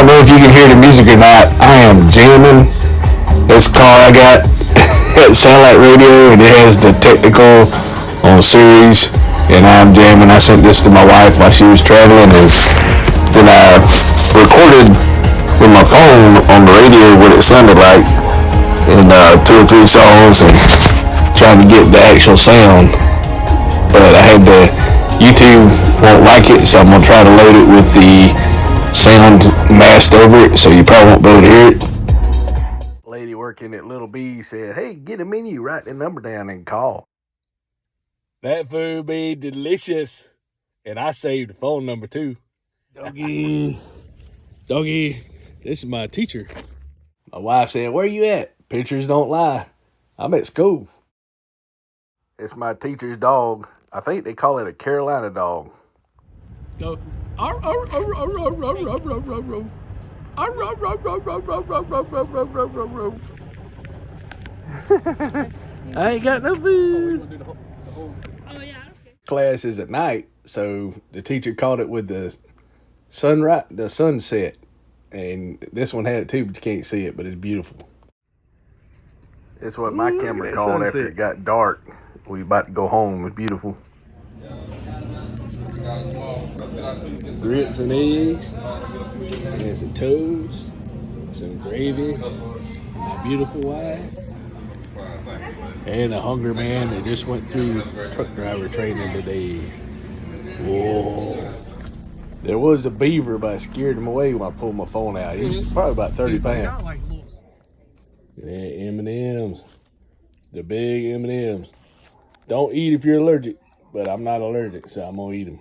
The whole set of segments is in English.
don't know if you can hear the music or not. I am jamming. This car I got at Satellite Radio, and it has the technical on series, and I'm jamming. I sent this to my wife while she was traveling, and then I recorded with my phone on the radio what it sounded like in two or three songs, and trying to get the actual sound. But I had to. YouTube won't like it, so I'm gonna try to load it with the sound masked over it, so you probably won't be able to hear it. Lady working at Little B said, "Hey, get a menu, write the number down, and call." That food be delicious. And I saved the phone number too. Doggy, this is my teacher. My wife said, "Where you at? Pictures don't lie. I'm at school." It's my teacher's dog. I think they call it a Carolina dog. Go. I ain't got no food. Class is at night, so the teacher called it with the sunset, and this one had it too, but you can't see it, but it's beautiful. It's what my camera called after it got dark. We about to go home. It's beautiful. Grits and eggs, and some toast, some gravy, my beautiful wife, and a hungry man that just went through truck driver training today. Whoa. There was a beaver, but I scared him away when I pulled my phone out. He's probably about 30 pounds. Yeah, M&M's. The big M&M's. Don't eat if you're allergic, but I'm not allergic, so I'm gonna eat them.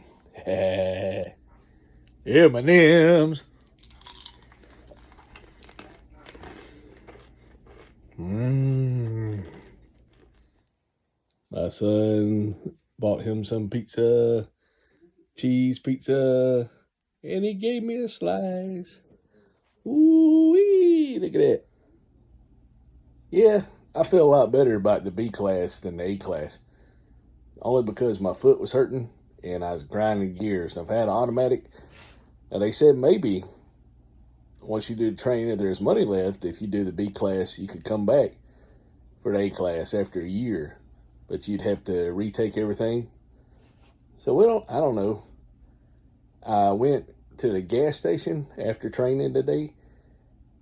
M&M's. My son bought him some pizza, cheese pizza, and he gave me a slice. Ooh-wee, look at that. Yeah, I feel a lot better about the B class than the A class. Only because my foot was hurting and I was grinding gears. And I've had an automatic. And they said maybe once you do the training, if there's money left, if you do the B class, you could come back for the A class after a year. But you'd have to retake everything. So I don't know. I went to the gas station after training today,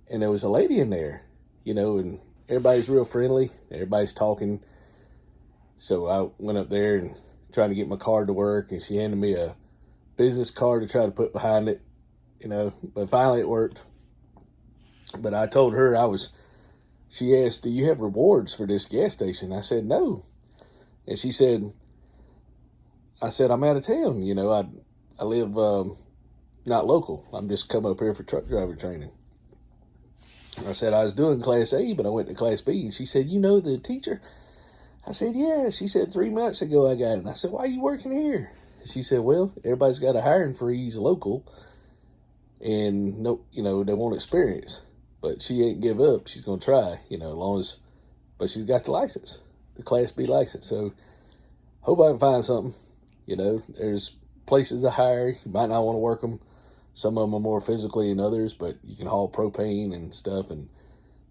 and there was a lady in there, and everybody's real friendly. Everybody's talking. So I went up there and trying to get my card to work, and she handed me a business card to try to put behind it, but finally it worked. But I told her she asked, "Do you have rewards for this gas station?" I said, "No." And she said, "I'm out of town. I live not local. I'm just come up here for truck driver training." I said, "I was doing Class A, but I went to Class B." And she said, "You know the teacher?" I said, "Yeah." She said, 3 months ago I got it. And I said, "Why are you working here?" She said, "Well, everybody's got a hiring freeze local, and no, they want experience. But she ain't give up. She's gonna try, but she's got the license, the Class B license. So hope I can find something. There's places to hire. You might not want to work them. Some of them are more physically than others, but you can haul propane and stuff. And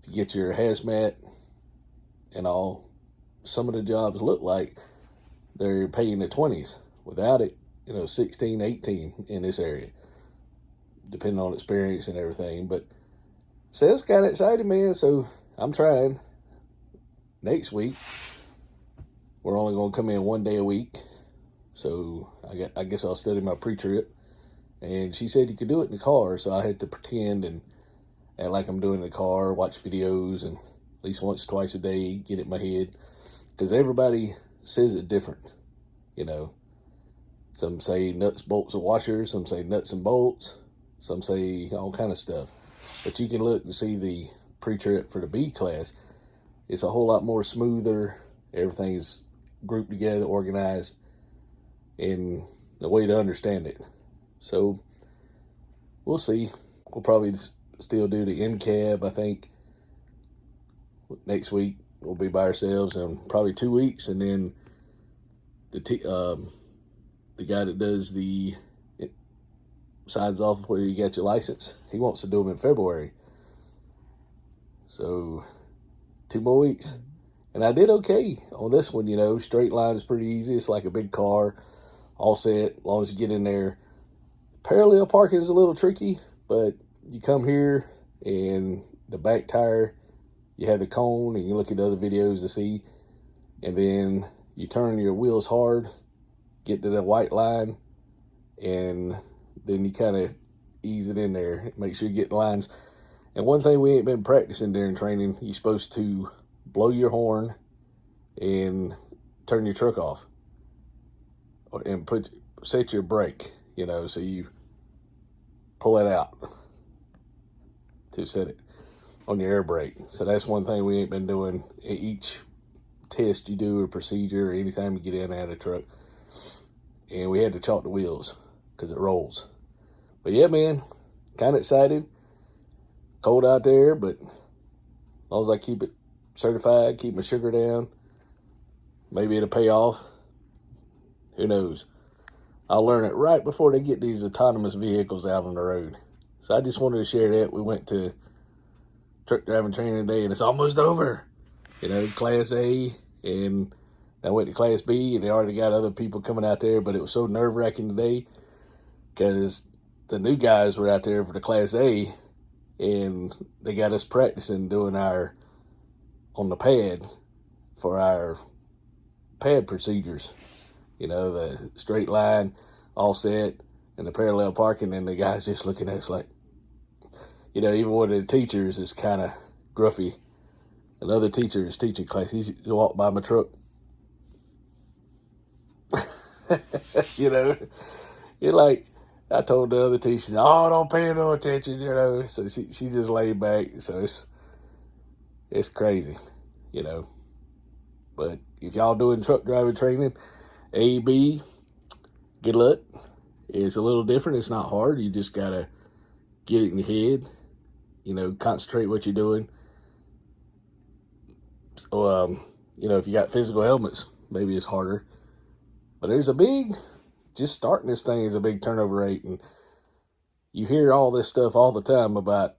if you get your hazmat and all, some of the jobs look like they're paying the 20s. Without it, 16, 18 in this area, depending on experience and everything. But so it's kind of exciting, man. So I'm trying. Next week, we're only going to come in 1 day a week. So I guess I'll study my pre-trip. And she said you could do it in the car. So I had to pretend and act like I'm doing it in the car, watch videos, and at least once, twice a day, get it in my head. Because everybody says it different, Some say nuts, bolts, and washers. Some say nuts and bolts. Some say all kind of stuff. But you can look and see the pre-trip for the B class. It's a whole lot more smoother. Everything's grouped together, organized, and the way to understand it. So we'll see. We'll probably still do the NCAB. I think next week we'll be by ourselves, and probably 2 weeks, and then the guy that does the signs off where you got your license. He wants to do them in February. So 2 more weeks. And I did okay on this one, you know. Straight line is pretty easy. It's like a big car, all set, as long as you get in there. Parallel parking is a little tricky, but you come here and the back tire, you have the cone, and you look at other videos to see, and then you turn your wheels hard, get to the white line, and then you kind of ease it in there. Make sure you get the lines. And one thing we ain't been practicing during training, you're supposed to blow your horn and turn your truck off and set your brake, you know, so you pull it out to set it on your air brake. So that's one thing we ain't been doing at each test you do, or procedure, or anytime you get in and out of the truck. And we had to chalk the wheels because it rolls. But yeah, man, kind of excited. Cold out there, but as long as I keep it certified, keep my sugar down, maybe it'll pay off. Who knows? I'll learn it right before they get these autonomous vehicles out on the road. So I just wanted to share that. We went to truck driving training day, and it's almost over. You know, Class A, and I went to Class B, and they already got other people coming out there, but it was so nerve-wracking today because the new guys were out there for the Class A, and they got us practicing doing on the pad for our pad procedures. You know, the straight line, all set, and the parallel parking, and the guys just looking at us like, you know, even one of the teachers is kind of gruffy. Another teacher is teaching class. He walked by my truck. You know, you're like, I told the other teacher, oh, don't pay no attention, you know. So she just laid back. So it's crazy, you know. But if y'all doing truck driving training, A, B, good luck. It's a little different. It's not hard. You just got to get it in your head, you know, concentrate what you're doing. So, you know, if you got physical helmets, maybe it's harder. But just starting this thing is a big turnover rate. And you hear all this stuff all the time about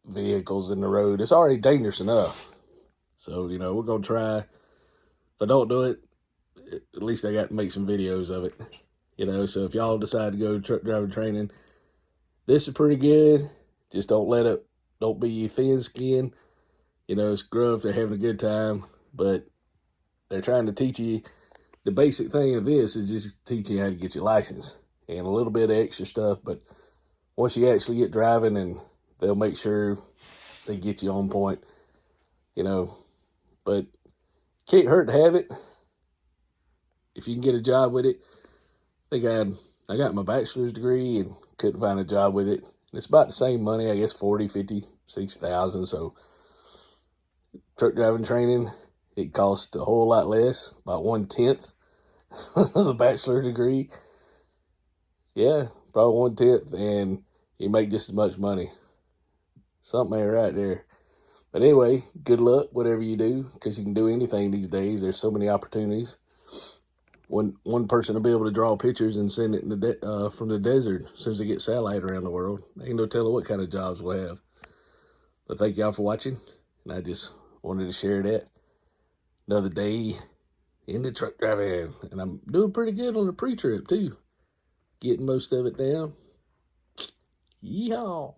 vehicles in the road. It's already dangerous enough. So, you know, we're going to try. If I don't do it, at least I got to make some videos of it. You know, so if y'all decide to go truck driving training, this is pretty good. Just don't be thin skinned. You know, scrubs are having a good time, but they're trying to teach you. The basic thing of this is just teaching you how to get your license and a little bit of extra stuff. But once you actually get driving, and they'll make sure they get you on point, you know. But can't hurt to have it if you can get a job with it. I got my bachelor's degree and couldn't find a job with it. It's about the same money, I guess, 40, 50, 60,000. So truck driving training, it costs a whole lot less, about 1/10 of the bachelor degree. Yeah, probably 1/10, and you make just as much money. Something ain't right there. But anyway, good luck, whatever you do, because you can do anything these days. There's so many opportunities. One person will be able to draw pictures and send it from the desert as soon as they get satellite around the world. Ain't no telling what kind of jobs we'll have. But thank y'all for watching, and I just wanted to share that. Another day in the truck driving, and I'm doing pretty good on the pre-trip too. Getting most of it down. Yeehaw.